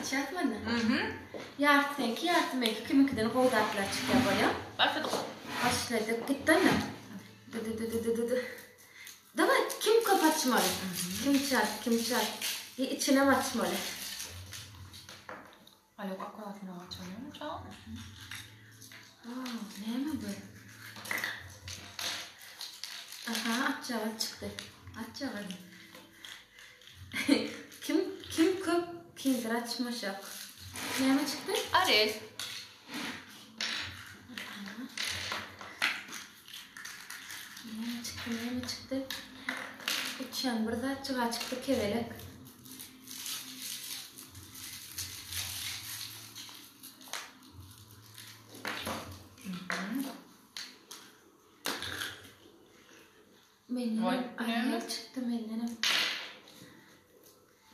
açacak mı? Yartınki kimikiden koldatlar çıkıyor böyle. Başladık. Başladık. Gitti mi? Davay kim kapatmalı? Kim çal? İçine mi açmalı? Ay yok akkuratını açamıyorum canım. Ne mi bu? Aha açacak çıktı. Açacak. Kim köp kimdir açmışak? Ne mi çıktı? Ares. Ne mi çıktı? Uçan burada çıktı kevelek. Benim ayağım çıktı benim.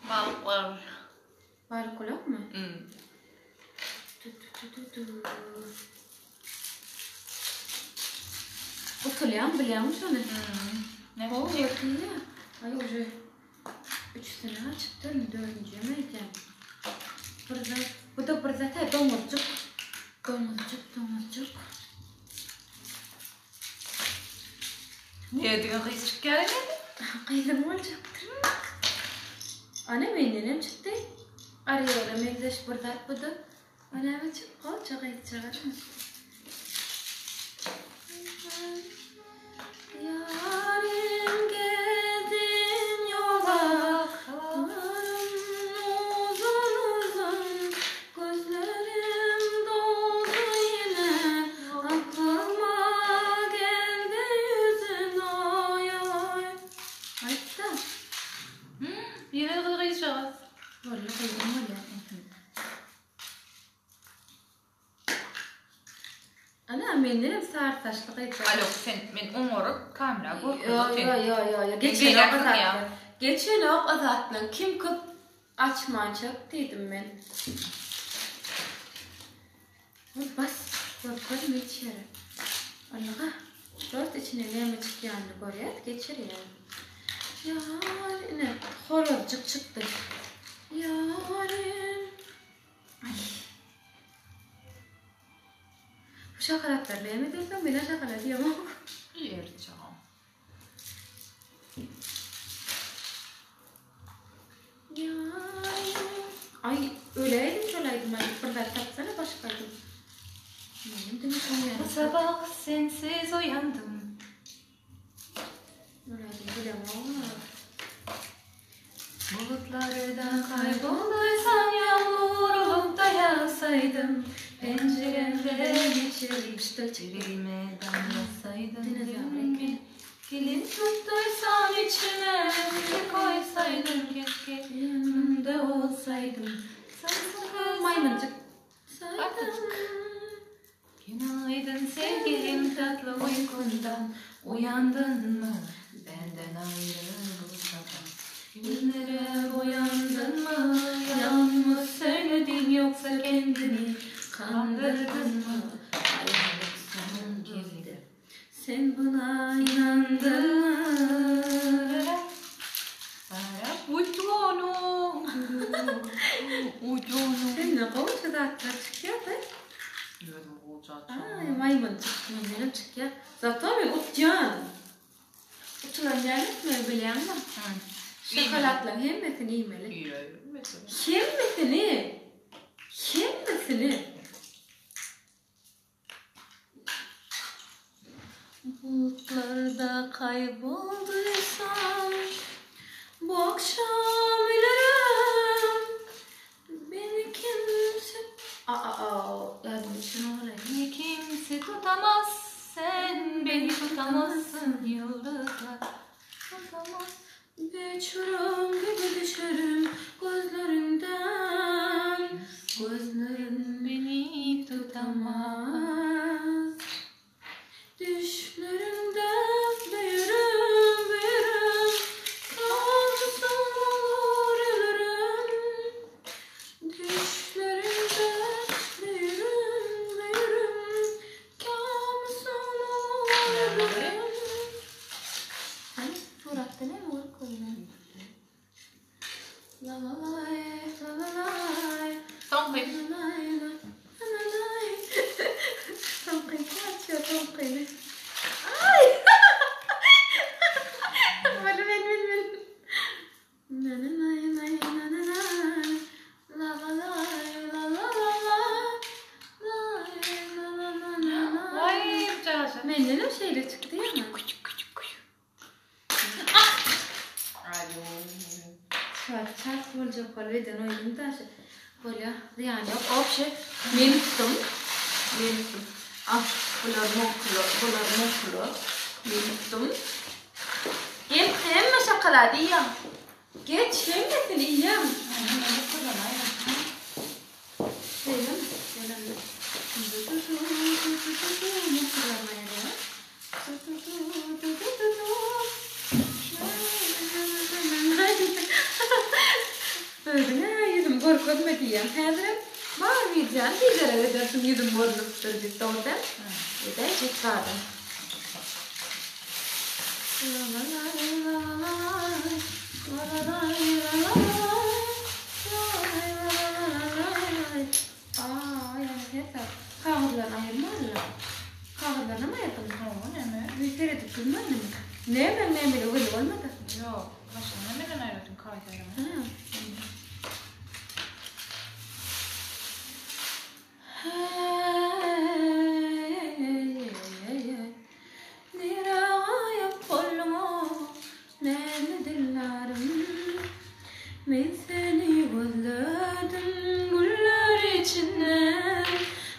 Balıklar. Balık kulak mı? Oturuyan biliyor musun onu? Ne oldu çıktı? ya? Ay уже 3 sene çıktı mı? 4. miyken? Bu da burada da domuzcuk. Niye diyor kız çık gelmedi? Kıydım olacaktır. Ana benim çıktı. Arıyorum evdeş burada bu da. Ana ben çık kalacak ayıcak. Yarın geldin yola, uzun gözlerim doldu yine, aklıma geldi yüzün oy oy. Ayıptı. Yine kızgıyacağız. Vallahi kıydım var ya. Ana benim saat taşlık ayıcak. Alo ben umarım kamera Yo. Geçen o azatlı. Kim kıp açmayacak dedim ben. Bas. Bakalım içeri. Allah'a. Dört içine ne mi çıkıyor oraya? Geçir yani. Yarın. Horozcuk çıktı. Yarın. Ay. Bu şakaratlar beğenme dersen ben şakarat diyemem. Yereceğim. Ay öyleydim şöyleydim. Ay burada taksana başkaydım. Benim de Bu sabah sensiz uyandım. öyleydim bilemem. Bulutlardan kaybolduysam yağmur olup da yağsaydım. Penceremden içeri çirilme damlasaydım. Kilit tuttuysan içine bir koysaydım. Keşke yanımda olsaydım. Maymuncuk. Günaydın sevgilim tatlı uykundan. Uyandın mı benden ayrı bu sabah? Günlere boyandın mı? Yalan mı söyledin yoksa kendini kandırdın mı? Hayallik sonun geldi. Sen buna inandın mı? Sen ne kovucu da atlar çıkıyor da? Ay maymuncuk. Benim çıkıyor. Zaten ben uçacağım. Uçulan yerlik mi bilen mi? Şokolatla hemmetini yemeli. Hemmetini. Bulutlarda kaybolduysam bu akşam ilerim beni kimse yardımcın oraya Kimse tutamaz, sen beni tutamazsın yıldızlar tutamaz. Geçiyorum gibi düşerim gözlerinden. Gözlerin beni tutamaz. Düşlerimden büyürüm. Kalsam olur ölürüm. Düşlerimden büyürüm. Kalsam olur ölürüm. Kalbeden oyunum taşı. Böyle yani opşe menüktüm. Ah, bular moklo. Menüktüm. Hem şokolade yiyem. Geç hem de yiyem. Yüzüm korkutma diyem. Hazırım. Var diyeceğim. Diyeceğim edersin yüzüm borluktur bir torda. Bir de çıkardım. Kahırlarına ayırmazlar. Kahırlarına mı yapalım? Ne mi? Bir kere tutulmaz mı? Ne ben ne bile öyle olmadı. Yok. Başına neden ayrıldın kahvelerimi? Ben seni gözledim güller içinden.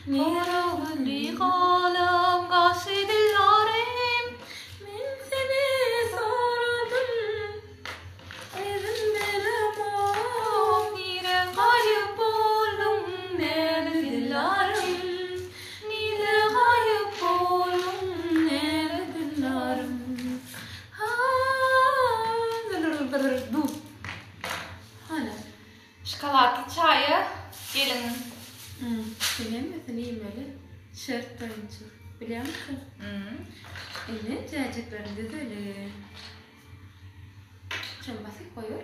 Karavulli kalam gasidillarim. Ben seni sordum. Aydın belemo. Nire kayıp oldum nerede dillarim. Nile kayıp oldum nerede dillarim. Dur. Hala. Şokolatlı çayı gelin. Biliyor musun iyi böyle? Şart oyuncu. Biliyor musun? Evet, çocuklarında da öyle. Çambası koyuyor.